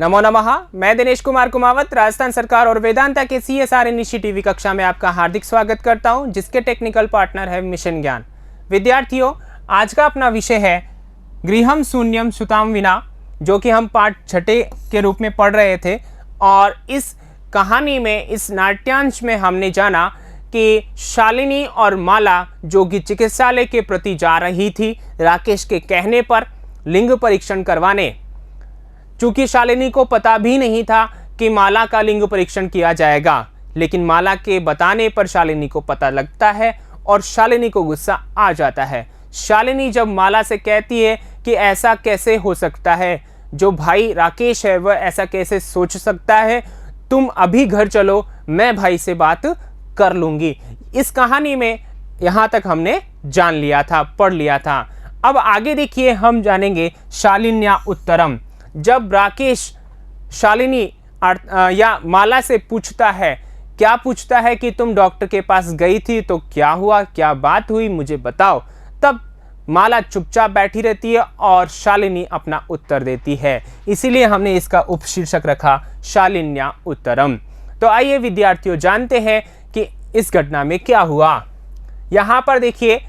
नमो नमः। मैं दिनेश कुमार कुमावत राजस्थान सरकार और वेदांता के CSR इनिशिएटिव कक्षा में आपका हार्दिक स्वागत करता हूं, जिसके टेक्निकल पार्टनर है मिशन ज्ञान। विद्यार्थियों, आज का अपना विषय है गृहम शून्यम सुताम विना, जो कि हम पाठ 6 के रूप में पढ़ रहे थे। और इस कहानी में, इस नाट्यांश में हमने जाना कि शालिनी और माला जो कि चिकित्सालय के प्रति जा रही थी राकेश के कहने पर लिंग परीक्षण करवाने। चूंकि शालिनी को पता भी नहीं था कि माला का लिंग परीक्षण किया जाएगा, लेकिन माला के बताने पर शालिनी को पता लगता है और शालिनी को गुस्सा आ जाता है। शालिनी जब माला से कहती है कि ऐसा कैसे हो सकता है, जो भाई राकेश है वह ऐसा कैसे सोच सकता है, तुम अभी घर चलो, मैं भाई से बात कर लूंगी। इस कहानी में यहाँ तक हमने जान लिया था, पढ़ लिया था। अब आगे देखिए, हम जानेंगे शालिन्या उत्तरम। जब राकेश शालिनी या माला से पूछता है, क्या पूछता है कि तुम डॉक्टर के पास गई थी तो क्या हुआ, क्या बात हुई, मुझे बताओ, तब माला चुपचाप बैठी रहती है और शालिनी अपना उत्तर देती है। इसीलिए हमने इसका उपशीर्षक रखा शालिन्या उत्तरम। तो आइए विद्यार्थियों, जानते हैं कि इस घटना में क्या हुआ। यहाँ पर देखिए,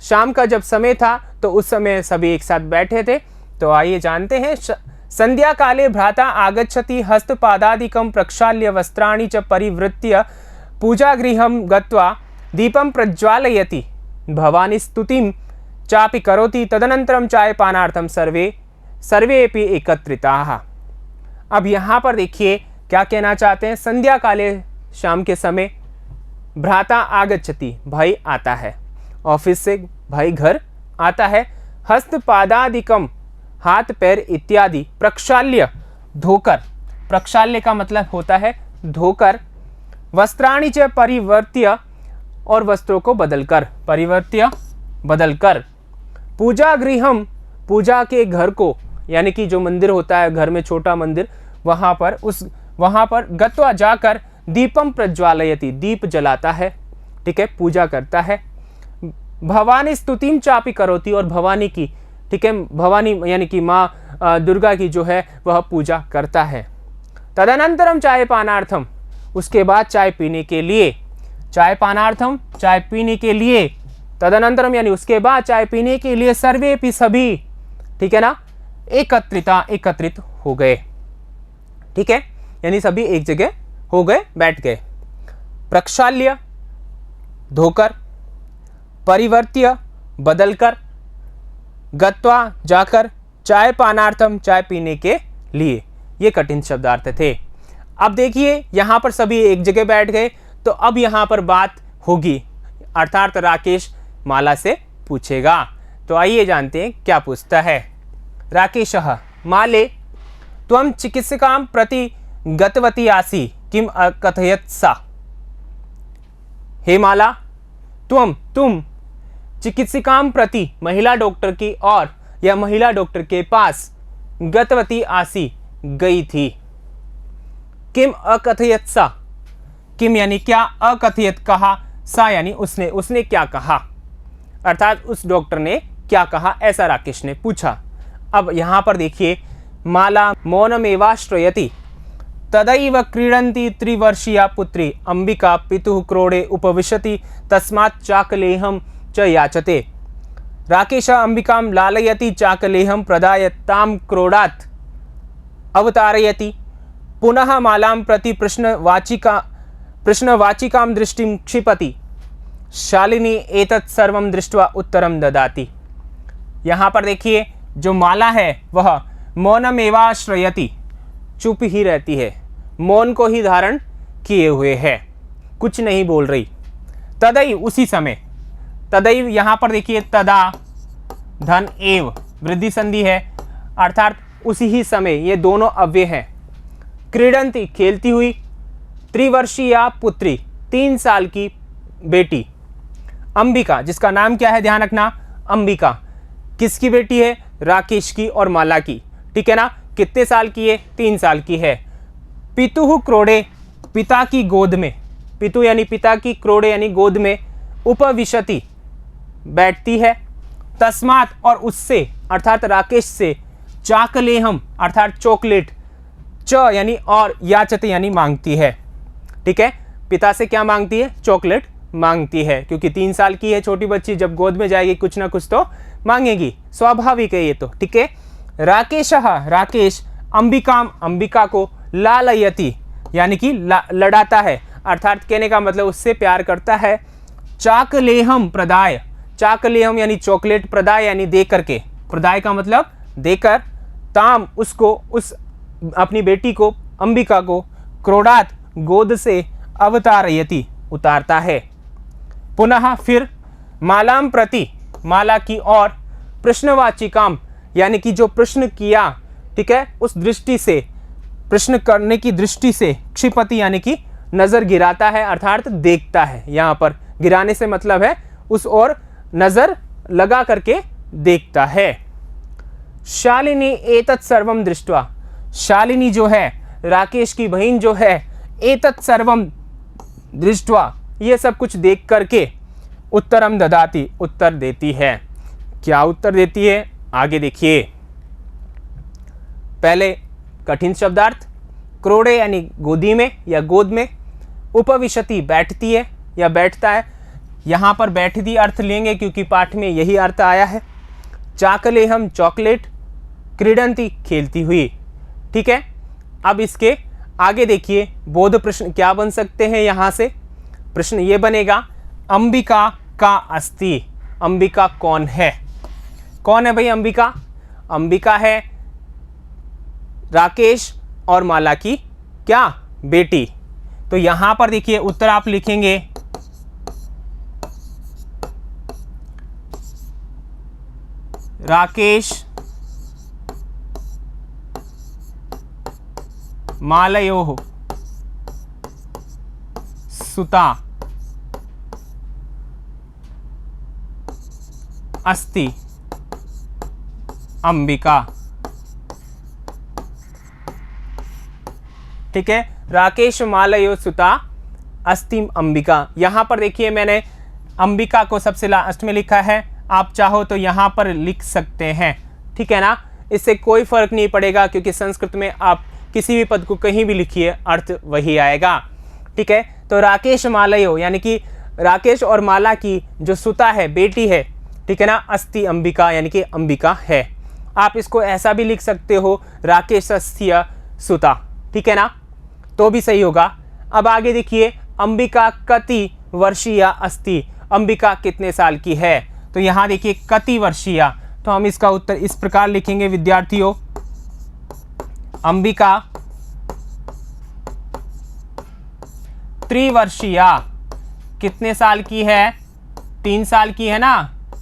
शाम का जब समय था तो उस समय सभी एक साथ बैठे थे। तो आइए जानते हैं। संध्या काले भ्राता आगच्छति हस्तपादादिकं प्रक्षाल्य वस्त्राणि च परिवृत्य पूजागृहं गत्वा दीपं प्रज्वालयति भवानी स्तुतिं चापि करोति तदनन्तरं चायपानार्थं सर्वेपि एकत्रिताः। अब यहाँ पर देखिए क्या कहना चाहते हैं। संध्या काले, शाम के समय, भ्राता आगच्छति, भाई आता है, ऑफिस से भाई घर आता है, हस्तपादादिकम, हाथ पैर इत्यादि, प्रक्षाल्य, धोकर, प्रक्षाल्य का मतलब होता है धोकर, वस्त्राणि च परिवर्त्य, और वस्त्रों को बदलकर, परिवर्त्य बदलकर, पूजा गृहम, पूजा के घर को, यानी कि जो मंदिर होता है घर में, छोटा मंदिर, वहाँ पर गत्वा जाकर दीपम प्रज्वालयति, दीप जलाता है, ठीक है, पूजा करता है। भवानी स्तुतिम चापि करोति, और भवानी की, ठीक है, भवानी यानी कि माँ दुर्गा की जो है वह पूजा करता है। तदनंतरम चाय पानार्थम, उसके बाद चाय पीने के लिए, चाय पानार्थम, चाय पीने के लिए, तदनंतरम यानी उसके बाद चाय पीने के लिए, सर्वे भी, सभी, ठीक है ना, एकत्रित हो गए, ठीक है, यानी सभी एक जगह हो गए, बैठ गए। प्रक्षाल्य, धोकर, परिवर्त्य, बदलकर, गत्वा, जाकर, चाय पानार्थम, चाय पीने के लिए, ये कठिन शब्दार्थ थे। अब देखिए यहाँ पर सभी एक जगह बैठ गए, तो अब यहाँ पर बात होगी, अर्थात राकेश माला से पूछेगा। तो आइए जानते हैं क्या पूछता है। राकेशः माले त्वं चिकित्सकां प्रति गतवती आसी किम अकथयत् सा। हे माला, तुम चिकित्सिकाम प्रति, महिला डॉक्टर की और या महिला डॉक्टर के पास, गतवती आसी, गई थी, किम अकथयत सा, किम यानी क्या, अकथयत कहा, सा यानी उसने क्या कहा, अर्थात उस डॉक्टर ने क्या कहा, ऐसा राकेश ने पूछा। अब यहाँ पर देखिए, माला मौनमेवाश्रयति तदैव क्रीडन्ती त्रिवर्षीया पुत्री अंबिका पितुः क्रोडे उपविशति तस्मात् चाकलेहं च याचते। राकेश अंबिकां लालयति चाकलेहं प्रदाय तां क्रोडात् अवतारयति। पुनः मालां प्रति प्रश्नवाचिकां दृष्टिं क्षिपति। शालिनी एतत् सर्वं दृष्ट्वा उत्तरं ददाति। यहाँ पर देखिए, जो माला है वह मौनमेवाश्रयति, चुप ही रहती है, मौन को ही धारण किए हुए है, कुछ नहीं बोल रही। तदैव, उसी समय, तदैव यहाँ पर देखिए, तदा धन एव, वृद्धि संधि है, अर्थात उसी ही समय, ये दोनों अव्यय हैं। क्रीडंती, खेलती हुई, त्रिवर्षीया पुत्री, 3 साल की बेटी, अंबिका, जिसका नाम क्या है, ध्यान रखना, अंबिका, किसकी बेटी है, राकेश की और माला की, ठीक है ना। कितने साल की है, 3 साल की है। पितुः क्रोडे, पिता की गोद में, पितु यानी पिता की, क्रोडे यानी गोद में, उपविशति, बैठती है, तस्मात, और उससे, अर्थात राकेश से, चाकलेहम अर्थात चॉकलेट, च यानी और, याचते यानी मांगती है। ठीक है, पिता से क्या मांगती है? चॉकलेट मांगती है, क्योंकि 3 साल की है छोटी बच्ची, जब गोद में जाएगी कुछ ना कुछ तो मांगेगी, स्वाभाविक है ये तो। ठीक है, राकेशः राकेश अंबिका को लालयति यानी कि लड़ाता है, अर्थात कहने का मतलब उससे प्यार करता है। चाकलेहम प्रदाय, चाकलेहम यानी चॉकलेट, प्रदाय यानी दे करके, प्रदाय का मतलब देकर, ताम उसको, उस अपनी बेटी को, अंबिका को, क्रोडात गोद से, अवतारयति उतारता है। पुनः फिर मालाम प्रति, माला की ओर, प्रश्नवाचिकाम यानी कि जो प्रश्न किया, ठीक है, उस दृष्टि से, प्रश्न करने की दृष्टि से, क्षिपति यानी कि नजर गिराता है, अर्थात देखता है। यहाँ पर गिराने से मतलब है उस ओर नजर लगा करके देखता है। शालिनी एतत् सर्वम दृष्ट्वा, शालिनी जो है, राकेश की बहन जो है, एतत् सर्वम दृष्ट्वा ये सब कुछ देख करके, उत्तरम ददाति उत्तर देती है। क्या उत्तर देती है? आगे देखिए। पहले कठिन शब्दार्थ, क्रोड़े यानी गोदी में या गोद में, उपविशति बैठती है या बैठता है, यहाँ पर बैठती अर्थ लेंगे क्योंकि पाठ में यही अर्थ आया है। चाकलेहम चॉकलेट, क्रीडंती खेलती हुई। ठीक है, अब इसके आगे देखिए, बोध प्रश्न क्या बन सकते हैं। यहाँ से प्रश्न ये बनेगा, अंबिका का अस्ति, अंबिका कौन है? कौन है भाई अंबिका? अंबिका है राकेश और माला की क्या? बेटी। तो यहां पर देखिए उत्तर आप लिखेंगे राकेश मालयोः सुता अस्ति अंबिका। ठीक है, राकेश मालयो सुता अस्तिम अंबिका। यहां पर देखिए मैंने अंबिका को सबसे लास्ट में लिखा है, आप चाहो तो यहां पर लिख सकते हैं। ठीक है ना, इससे कोई फर्क नहीं पड़ेगा क्योंकि संस्कृत में आप किसी भी पद को कहीं भी लिखिए अर्थ वही आएगा। ठीक है, तो राकेश मालयो यानी कि राकेश और माला की जो सुता है, बेटी है, ठीक है ना, अस्ति अंबिका यानी कि अंबिका है। आप इसको ऐसा भी लिख सकते हो, राकेशस्य सुता, ठीक है ना, तो भी सही होगा। अब आगे देखिए, अंबिका कति वर्षीया अस्ति, अंबिका कितने साल की है? तो यहाँ देखिए कति वर्षीया, तो हम इसका उत्तर इस प्रकार लिखेंगे विद्यार्थियों, अंबिका त्रिवर्षीया, कितने साल की है? 3 साल की है ना,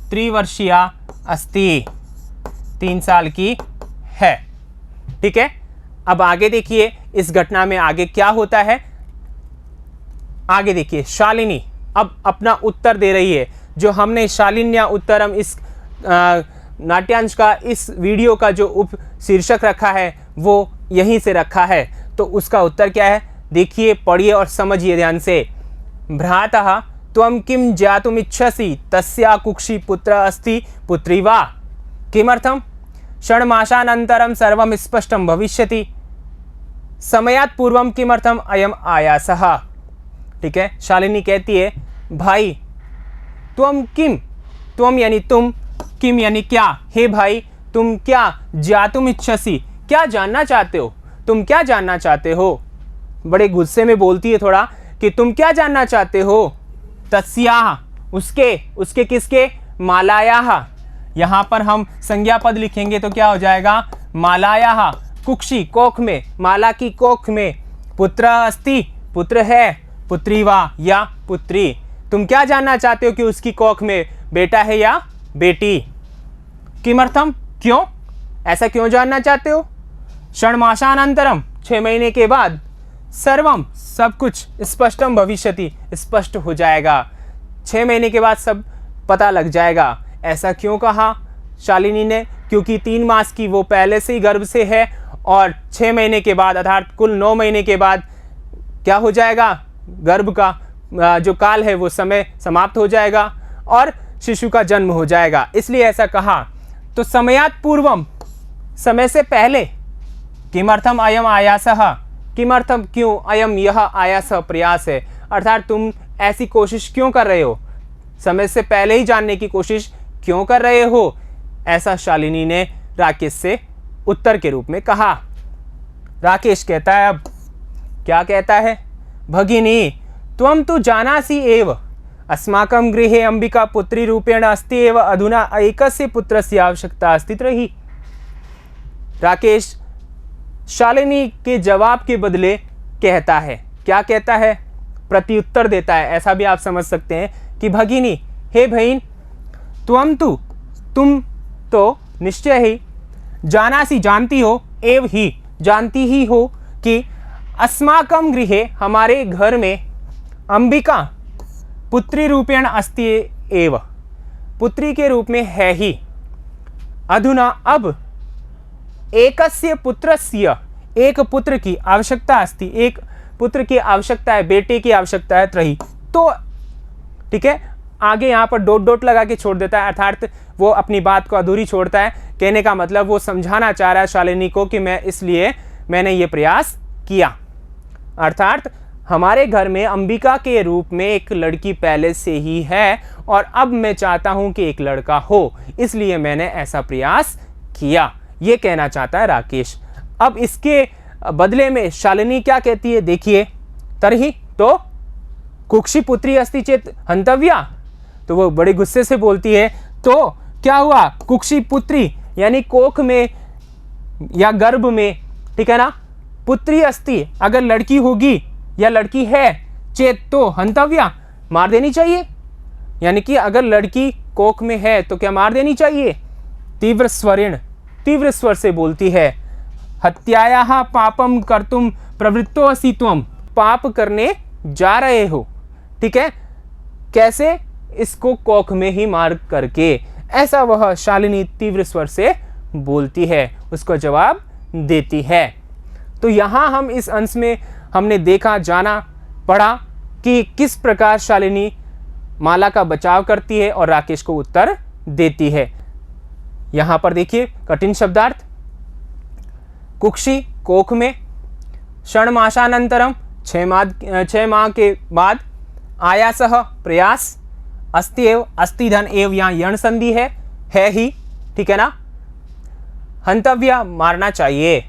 त्रिवर्षीया अस्ति, 3 साल की है। ठीक है, अब आगे देखिए इस घटना में आगे क्या होता है। आगे देखिए, शालिनी अब अपना उत्तर दे रही है। जो हमने शालिन्या उत्तरम इस नाट्यांश का, इस वीडियो का जो उप शीर्षक रखा है वो यहीं से रखा है, तो उसका उत्तर क्या है देखिए, पढ़िए और समझिए ध्यान से। भ्रातः त्वं किं ज्ञातुमिच्छसि तस्या कुक्षी पुत्र अस्ति पुत्री वा? किमर्थम? षण्मासानन्तरं सर्वं स्पष्टं भविष्यति, समयात् पूर्वं किमर्थम अयम आयासः। ठीक है, शालिनी कहती है, भाई त्वं किम, त्वं यानी तुम, किम यानी क्या, हे भाई तुम क्या, ज्ञातुम इच्छसि क्या जानना चाहते हो, तुम क्या जानना चाहते हो। बड़े गुस्से में बोलती है थोड़ा कि तुम क्या जानना चाहते हो। तस्याः उसके, उसके किसके? मालायाः, यहाँ पर हम संज्ञा पद लिखेंगे तो क्या हो जाएगा? मालायाः कुक्षी कोख में, माला की कोख में, पुत्र अस्ति पुत्र है, पुत्री वा या पुत्री। तुम क्या जानना चाहते हो कि उसकी कोख में बेटा है या बेटी। किमर्थम क्यों, ऐसा क्यों जानना चाहते हो। षण्मासानंतरम 6 महीने के बाद, सर्वम सब कुछ, स्पष्टम भविष्यति स्पष्ट हो जाएगा, 6 महीने के बाद सब पता लग जाएगा। ऐसा क्यों कहा शालिनी ने? क्योंकि 3 मास की वो पहले से ही गर्भ से है और 6 महीने के बाद अर्थात कुल 9 महीने के बाद क्या हो जाएगा, गर्भ का जो काल है वो समय समाप्त हो जाएगा और शिशु का जन्म हो जाएगा, इसलिए ऐसा कहा। तो समयात् पूर्वम, समय से पहले, किमर्थम अयम आयासः, किमर्थम क्यों, अयम यह आयास प्रयास है, अर्थात तुम ऐसी कोशिश क्यों कर रहे हो, समय से पहले ही जानने की कोशिश क्यों कर रहे हो, ऐसा शालिनी ने राकेश से उत्तर के रूप में कहा। राकेश कहता है, अब क्या कहता है, भगिनी त्वं तु जानासि एव अस्माकं गृहे अंबिका पुत्री रूपेण अस्ति एव, अधुना एकस्य पुत्रस्य आवश्यकता अस्ति तर्हि। राकेश शालिनी के जवाब के बदले कहता है, क्या कहता है, प्रत्युत्तर देता है, ऐसा भी आप समझ सकते हैं कि भगिनी, हे बहन, तुम तो निश्चय ही जानासी, जानती हो, एव ही, जानती ही हो कि अस्माकं गृहे, हमारे घर में, अंबिका पुत्री रूपेण अस्ति एव, पुत्री के रूप में है ही, अधुना अब एकस्य पुत्रस्य, एक पुत्र की आवश्यकता अस्ति, एक पुत्र की आवश्यकता है, बेटे की आवश्यकता है, त्रही, तो ठीक है, आगे यहाँ पर डॉट डॉट लगा के छोड़ देता है, अर्थात वो अपनी बात को अधूरी छोड़ता है। कहने का मतलब वो समझाना चाह रहा है शालिनी को कि मैं इसलिए मैंने ये प्रयास किया, अर्थात हमारे घर में अंबिका के रूप में एक लड़की पहले से ही है और अब मैं चाहता हूं कि एक लड़का हो, इसलिए मैंने ऐसा प्रयास किया, ये कहना चाहता है राकेश। अब इसके बदले में शालिनी क्या कहती है, देखिए, तरही तो कुक्षी पुत्री अस्ति चेत हंतव्या, तो वो बड़े गुस्से से बोलती है, तो क्या हुआ, कुक्षी पुत्री यानी कोख में या गर्भ में, ठीक है ना, पुत्री अस्ति, अगर लड़की होगी या लड़की है, चेत तो हंतव्या, मार देनी चाहिए, यानी कि अगर लड़की कोख में है तो क्या मार देनी चाहिए। तीव्र स्वरेण, तीव्र स्वर से बोलती है, हत्यायाः पापम कर्तुम प्रवृत्तो असि त्वम, पाप करने जा रहे हो, ठीक है, कैसे, इसको कोख में ही मार करके, ऐसा वह शालिनी तीव्र स्वर से बोलती है, उसको जवाब देती है। तो यहाँ हम इस अंश में हमने देखा, जाना, पढ़ा कि किस प्रकार शालिनी माला का बचाव करती है और राकेश को उत्तर देती है। यहाँ पर देखिए कठिन शब्दार्थ, कुक्षी कोख में, षण्मासानंतरम 6 माह के बाद, आयासः प्रयास, अस्ति एव, अस्ति धन एव, यहाँ यण संधि है ही, ठीक है ना, हंतव्या मारना चाहिए,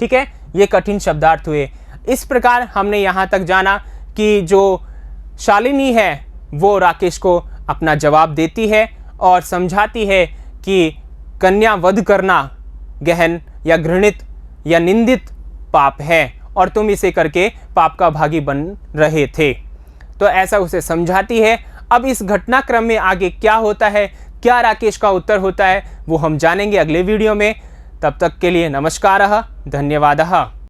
ठीक है, ये कठिन शब्दार्थ हुए। इस प्रकार हमने यहाँ तक जाना कि जो शालिनी है वो राकेश को अपना जवाब देती है और समझाती है कि कन्या वध करना गहन या घृणित या निंदित पाप है और तुम इसे करके पाप का भागी बन रहे थे, तो ऐसा उसे समझाती है। अब इस घटनाक्रम में आगे क्या होता है, क्या राकेश का उत्तर होता है, वो हम जानेंगे अगले वीडियो में। तब तक के लिए नमस्कारः, धन्यवादः।